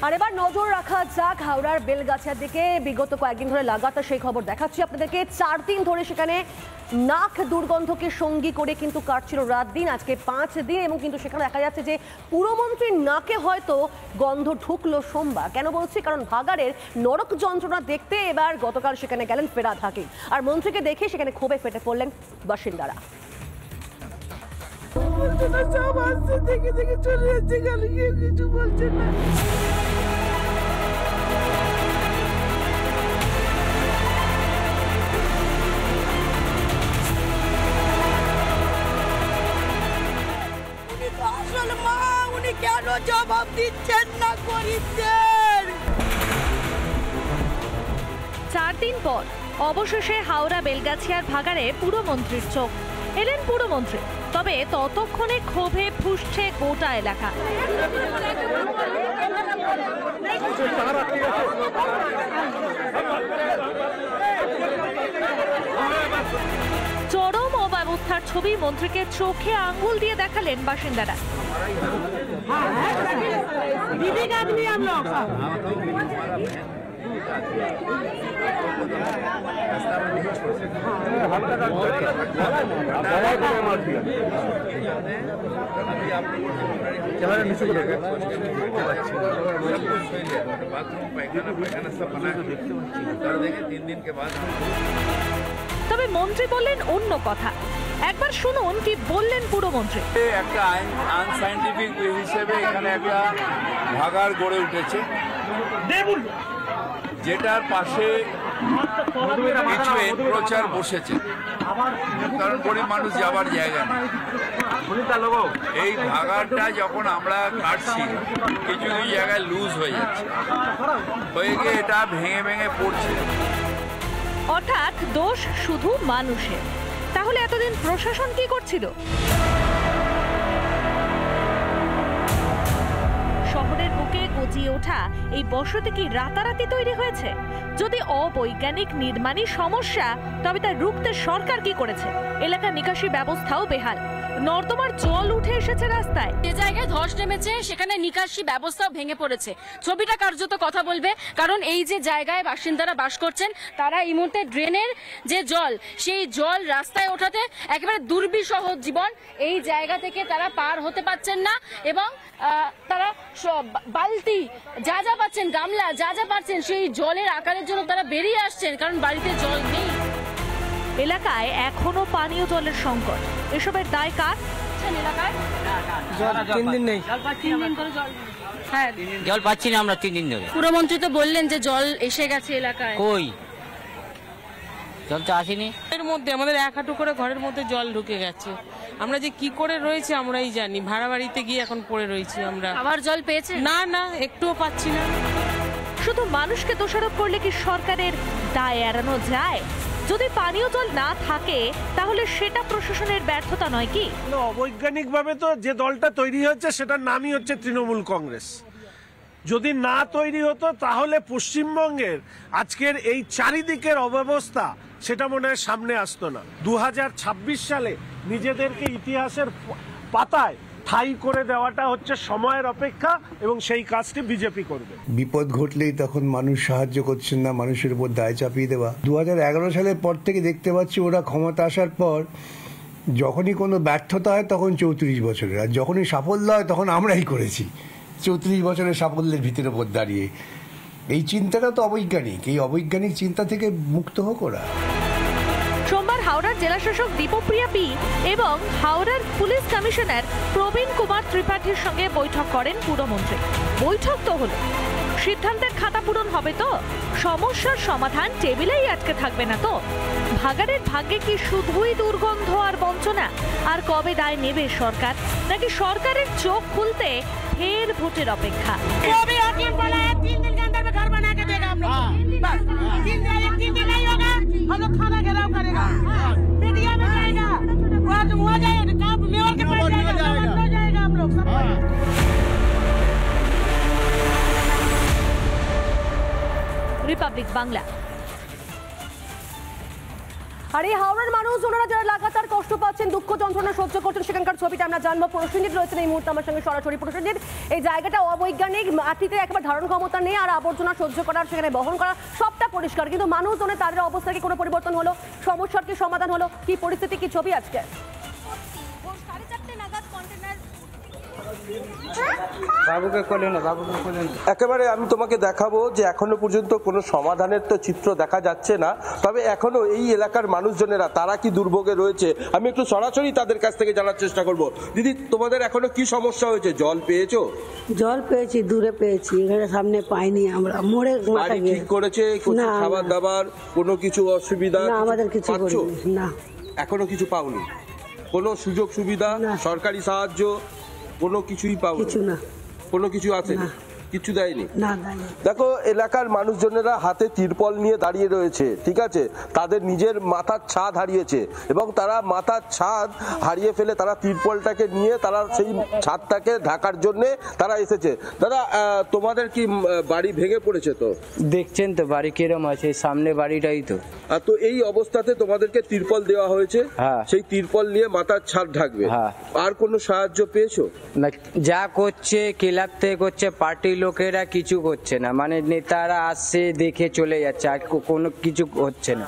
আর এবার নজর রাখা যাক হাওড়ার বেলগাছিয়ার দিকে। বিগত কয়েকদিন ধরে লাগাতার সেই খবর দেখাচ্ছি আপনাদেরকে। 4 দিন ধরে সেখানে নাক দুর্গন্ধকে সঙ্গী করে কিন্তু কাটছিল রাত দিন, আজকে 5 দিন, এবং কিন্তু সেখানে দেখা যাচ্ছে যে পুরমন্ত্রীর নাকে হয়তো গন্ধ ঢুকলো সোমবার। কেন বলছি? কারণ ভাগাড়ের নরক যন্ত্রণা দেখতে এবার গতকাল সেখানে গেলেন ফেরাদ হাকিম, আর মন্ত্রীকে দেখে সেখানে ক্ষোভে ফেটে পড়লেন বাসিন্দারা। দেখে দেখে চলে যাচ্ছে, কিছু বলছে না। উনি কেন জবাব দিচ্ছেন না করিচ্ছেন? 4 দিন পর অবশেষে হাওড়া বেলগাছিয়ার ভাগাড়ে পুরমন্ত্রীর চোখ। এলেন পুরমন্ত্রী, তবে ততক্ষণে ক্ষোভে ফুঁসছে গোটা এলাকা। চরম অব্যবস্থার ছবি মন্ত্রীকে চোখে আঙ্গুল দিয়ে দেখালেন বাসিন্দারা। তবে মন্ত্রী বললেন অন্য কথা। একবার শুনুন কি বললেন পুরমন্ত্রী। একটা আনসাইন্টিফিক হিসেবে এখানে একটা ভাগাড় গড়ে উঠেছে, যেটার পাশে কিছু এনক্রোচার বসেছে, কারণ গরিব মানুষ যাবার জায়গা নেই। এই ভাগাড়টা যখন আমরা কাটছি কিছু কিছু জায়গায় লুজ হয়ে যাচ্ছে, হয়ে গিয়ে এটা ভেঙে ভেঙে পড়ছে। অর্থাৎ দোষ শুধু মানুষের। তাহলে এতদিন প্রশাসন কি করছিল? শহরের বুকে গজিয়ে ওঠা এই বসতি কি রাতারাতি তৈরি হয়েছে? যদি অবৈজ্ঞানিক নির্মাণই সমস্যা, তবে তা রুখতে সরকার কি করেছে? এলাকার নিকাশি ব্যবস্থাও বেহাল, নর্দমার জল উঠে এসেছে রাস্তায়। যে জায়গায় ধস নেমেছে সেখানে নিকাশি ব্যবস্থাও ভেঙে পড়েছে। ছবিটা কার্যত কথা বলবে, কারণ এই যে জায়গায় বাসিন্দারা বাস করছেন তারা এই মুহূর্তে ড্রেনের যে জল, সেই জল রাস্তায় ওঠাতে একেবারে দুর্বিষহ জীবন। এই জায়গা থেকে তারা পার হতে পারছেন না, এবং তারা বালতি যা যা পাচ্ছেন, গামলা যা যা পাচ্ছেন, সেই জলের আকারের জন্য তারা বেরিয়ে আসছেন, কারণ বাড়িতে জল নেই। এলাকায় এখনো পানীয় জলের সংকট। এসবের দায় কার? এলাকায় জল পাচ্ছি না আমরা 3 দিন ধরে। পুরমন্ত্রী তো বললেন যে জল এসে গেছে এলাকায়। কই জল তো আসেনি। এর মধ্যে আমাদের 1 হাঁটু করে ঘরের মধ্যে জল ঢুকে গেছে। আমরা যে কি করে রয়েছে আমরাই জানি। ভাড়া বাড়িতে গিয়ে এখন পড়ে রয়েছি আমরা। খাবার জল পেয়েছে? না না, একটুও পাচ্ছি না। শুধু মানুষকে দোষারোপ করলে কি সরকারের দায় এড়ানো যায়? যদি পানীয় জল না থাকে তাহলে সেটা প্রশাসনের ব্যর্থতা নয় কি? অবৈজ্ঞানিকভাবে তো যে দলটা তৈরি হচ্ছে সেটার নামই হচ্ছে তৃণমূল কংগ্রেস। যদি না তৈরি হতো তাহলে পশ্চিমবঙ্গের আজকের এই চারিদিকের অব্যবস্থা সেটা মনে হয় সামনে আসতো না। 2026 সালে নিজেদেরকে ইতিহাসের পাতায় ঠাই করে দেওয়াটা হচ্ছে সময়ের অপেক্ষা, এবং সেই কাজটি বিজেপি করবে। বিপদ ঘটলেই তখন মানুষ সাহায্য করছেন না, মানুষের উপর দায় চাপিয়ে দেওয়া। 2011 সালের পর থেকে দেখতে পাচ্ছি ওরা ক্ষমতা আসার পর যখনই কোনো ব্যর্থতা হয় তখন 34 বছরের, আর যখনই সাফল্য হয় তখন আমরাই করেছি। 34 বছরের সাফল্যের ভিতের উপর দাঁড়িয়ে এই চিন্তাটা তো অবৈজ্ঞানিক। এই অবৈজ্ঞানিক চিন্তা থেকে মুক্ত হোক ওরা। সোমবার হাওড়ার জেলাশাসক দীপপ্রিয়া পি এবং হাওড়ার পুলিশ কমিশনার প্রবীণ কুমার ত্রিপাঠীর সঙ্গে বৈঠক করেন পুরমন্ত্রী। বৈঠক তো হলো, সিদ্ধান্তের খাতা পূরণ হবে তো? সমস্যার সমাধান টেবিলেই আটকে থাকবে না তো? ভাগাড়ের ভাগ্যে কি শুধুই দুর্গন্ধ আর বঞ্চনা? আর কবে দায় নেবে সরকার? নাকি সরকারের চোখ খুলতে ফের ভোটের অপেক্ষা? রিপাবলিক বাংলা। আর এই হাওড়ার মানুষ ওনারা যারা লাগাতার কষ্ট পাচ্ছেন, দুঃখ যন্ত্রণা সহ্য করছেন, সেখানকার ছবিটা আমরা জানবো। প্রসেনজিৎ রয়েছেন এই মুহূর্তে আমার সঙ্গে সরাসরি। প্রসেনজিৎ, এই জায়গাটা অবৈজ্ঞানিক, মাটিতে একেবারে ধারণ ক্ষমতা নেই, আর আবর্জনা সহ্য করার, সেখানে বহন করা সবটা পরিষ্কার, কিন্তু মানুষজনের তাদের অবস্থা কি কোনো পরিবর্তন হলো? সমস্যার কি সমাধান হলো? কি পরিস্থিতি, কি ছবি আজকে? একেবারে আমি তোমাকে দেখাবো যে এখনো পর্যন্ত কোনো সমাধানের তো চিত্র দেখা যাচ্ছে না, তবে এখনো এই এলাকার মানুষজনেরা তারা কি দুর্ভোগে রয়েছে আমি একটু সরাসরি তাদের কাছ থেকে জানার চেষ্টা করব। দিদি, তোমাদের এখনো কি সমস্যা হয়েছে? জল পেয়েছো? জল পেয়েছি, দূরে পেয়েছি, এখানে সামনে পাইনি। আমরা মোড়ে বাড়ি ঠিক করেছে? খাবার দাবার কোনো কিছু অসুবিধা? আমাদের কিছু না, এখনো কিছু পাওনি? কোনো সুযোগ সুবিধা, সরকারি সাহায্য কোনো কিছুই পাও? কিছু না। কোনো কিছু আছে? কিছু দেয়নি? না। দেখো, এলাকার মানুষজনেরা হাতে তিরপল নিয়ে দাঁড়িয়ে রয়েছে, ঠিক আছে? তাদের নিজের মাথার ছাদ হারিয়েছে এবং তারা মাথার ছাদ হারিয়ে ফেলে তারা তিরপলটাকে নিয়ে তারা সেই ছাদটাকে ঢাকার জন্য তারা এসেছে। দাদা, তোমাদের কি বাড়ি ভেঙে পড়েছে? তো দেখছেন তো বাড়ি কিরম আছে, সামনে বাড়িটাই তো। তো এই অবস্থাতে তোমাদেরকে তিরপল দেওয়া হয়েছে, সেই তিরপল নিয়ে মাথার ছাদ ঢাকবে। আর কোনো সাহায্য পেয়েছো? না, যা করছে ক্লাব থেকে করছে, পার্টি লোকেরা কিছু করছে না, মানে নেতারা আসছে দেখে চলে যাচ্ছে, আর কোনো কিছু হচ্ছে না।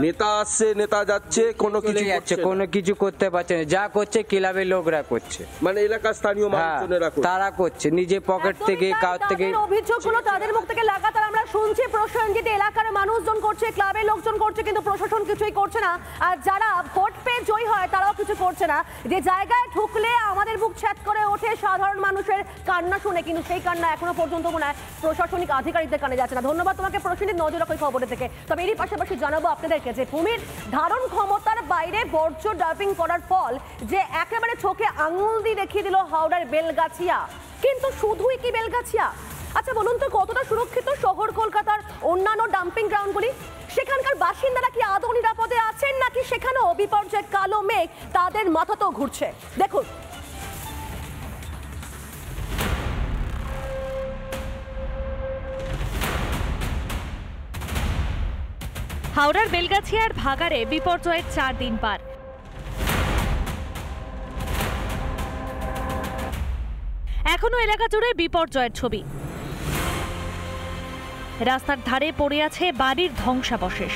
নেতা আসছে, নেতা যাচ্ছে, কোনো কিছু যাচ্ছে, কোনো কিছু করতে পারছে না। যা করছে ক্লাবের লোকরা করছে, মানে এলাকার স্থানীয় মানুষজনেরা তারা করছে নিজে পকেট থেকে, কার থেকে। অভিযোগগুলো তাদের মুখ থেকে লাগাতার আমরা শুনছি। প্রসেনজিৎ, এলাকার মানুষজন করছে, ক্লাবের লোকজন করছে, কিন্তু প্রশাসন কিছুই করছে না। আর যারা ভোট পেয়ে জয়ী হয় তারাও কিছু করছে না। যে জায়গায় ঢুকলে আমাদের বুক ছ্যাদ করে ওঠে সাধারণ মানুষের কান্না শুনে, কিন্তু সেই কান্না এখনো পর্যন্ত মনে হয় প্রশাসনিক আধিকারিকদের কানে যাচ্ছে না। ধন্যবাদ তোমাকে প্রসেনজিৎ, নজর রাখো খবরের থেকে। তবে এরই পাশাপাশি জানাবো আপনাদের যে ভূমির ধারণ ক্ষমতার বাইরে বর্জ্য ডাম্পিং করার ফল যে একেবারে চোখে আঙুল দিয়ে দেখিয়ে দিল হাওড়ার বেলগাছিয়া। কিন্তু শুধুই কি বেলগাছিয়া? আচ্ছা বলুন তো, কতটা সুরক্ষিত শহর কলকাতার অন্যান্য ডাম্পিং গ্রাউন্ডগুলি? সেখানকার বাসিন্দারা কি আদৌ নিরাপদে আছেন, নাকি সেখানেও বিপর্যয়ের কালো মেঘ তাদের মাথাতেও ঘুরছে? দেখুন। হাওড়ার বেলগাছিয়ার ভাগাড়ে বিপর্যয়ের 4 দিন পার। এখনো এলাকা জুড়ে বিপর্যয়ের ছবি। রাস্তার ধারে পড়ে আছে বাড়ির ধ্বংসাবশেষ।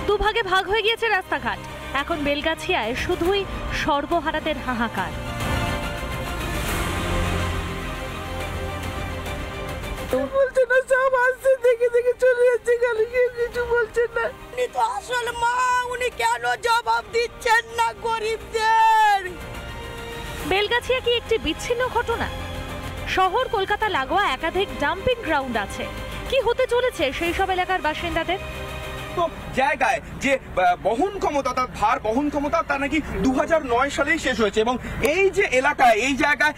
দুভাগে ভাগ হয়ে গিয়েছে রাস্তাঘাট। এখন বেলগাছিয়ায় শুধুই সর্বহারাদের হাহাকার। বলছে না, সব আসছে দেখে দেখে চলে যাচ্ছে, খালি কেউ কিছু বলছে না। উনি তো আসল মা, উনি কেন জবাব দিচ্ছেন না গরিবদের? বেলগাছিয়া কি একটি বিচ্ছিন্ন ঘটনা? শহর কলকাতা লাগোয়া একাধিক ডাম্পিং গ্রাউন্ড আছে। কি হতে চলেছে সেই সব এলাকার বাসিন্দাদের? জায়গায় যে বহন ক্ষমতা, তার ভার বহন ক্ষমতা, তা নাকি 2009 সালেই শেষ হয়েছে এবং এই যে এলাকায়, এই জায়গায়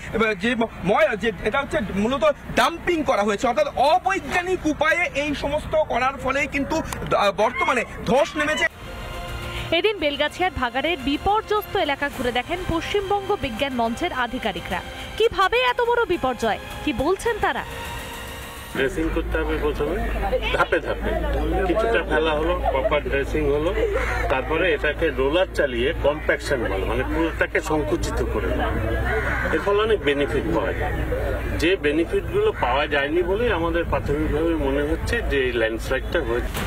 যে এটা হচ্ছে মূলত ডাম্পিং করা হয়েছে, অর্থাৎ অবৈজ্ঞানিক উপায়ে এই সমস্ত করার ফলে কিন্তু বর্তমানে ধস নেমেছে। এদিন বেলগাছিয়ার ভাগাড়ের বিপর্যস্ত এলাকা ঘুরে দেখেন পশ্চিমবঙ্গ বিজ্ঞান মঞ্চের আধিকারিকরা। কিভাবে এত বড় বিপর্যয়, কি বলছেন তারা? ড্রেসিং করতে হবে প্রথমে, ধাপে ধাপে কিছুটা ফেলা হলো, প্রপার ড্রেসিং হলো, তারপরে এটাকে রোলার চালিয়ে কম্প্যাকশন বলে, মানে পুরোটাকে সংকুচিত করে দেওয়া। এর ফলে অনেক বেনিফিট পাওয়া যায়। যে বেনিফিটগুলো পাওয়া যায়নি বলেই আমাদের প্রাথমিকভাবে মনে হচ্ছে যে এই ল্যান্ডস্লাইডটা হয়েছে।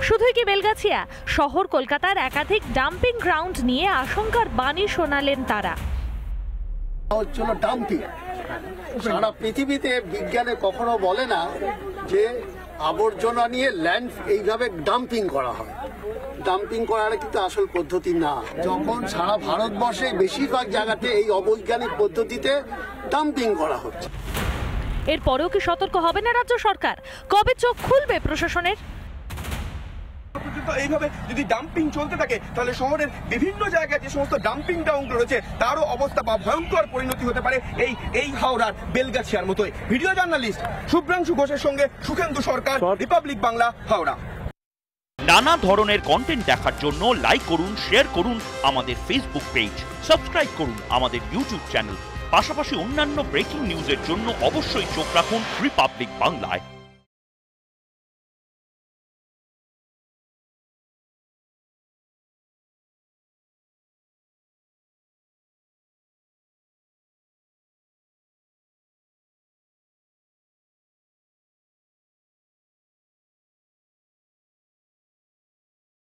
শুধুই কি বেলগাছিয়া, শহর কলকাতার একাধিক ডাম্পিং গ্রাউন্ড নিয়ে আশঙ্কার বাণী শোনালেন তারা। হচ্ছিল ডাম্পিং। সারা পৃথিবীতে বিজ্ঞানে কখনো বলে না যে আবর্জনা নিয়ে ল্যান্ড এইভাবে ডাম্পিং করা হয়। ডাম্পিং করাটা কিন্তু আসল পদ্ধতি না। যখন সারা ভারতবর্ষে বেশিরভাগ জায়গাতে এই অবৈজ্ঞানিক পদ্ধতিতে ডাম্পিং করা হচ্ছে, এরপরেও কি সতর্ক হবে না রাজ্য সরকার? কবে চোখ খুলবে প্রশাসনের? এইভাবে যদি ডাম্পিং চলতে থাকে তাহলে শহরের বিভিন্ন জায়গায় যে সমস্ত ডাম্পিং গ্রাউন্ড রয়েছে তারও অবস্থা বা ভয়ঙ্কর পরিণতি হতে পারে এই হাওড়ার বেলগাছিয়ার মতোই। ভিডিও জার্নালিস্ট শুভ্রাংশু ঘোষের সঙ্গে সুখেন্দু সরকার, রিপাবলিক বাংলা, হাওড়া। নানা ধরনের কন্টেন্ট দেখার জন্য লাইক করুন, শেয়ার করুন আমাদের ফেসবুক পেজ, সাবস্ক্রাইব করুন আমাদের ইউটিউব চ্যানেল। পাশাপাশি অন্যান্য ব্রেকিং নিউজের জন্য অবশ্যই চোখ রাখুন রিপাবলিক বাংলায়।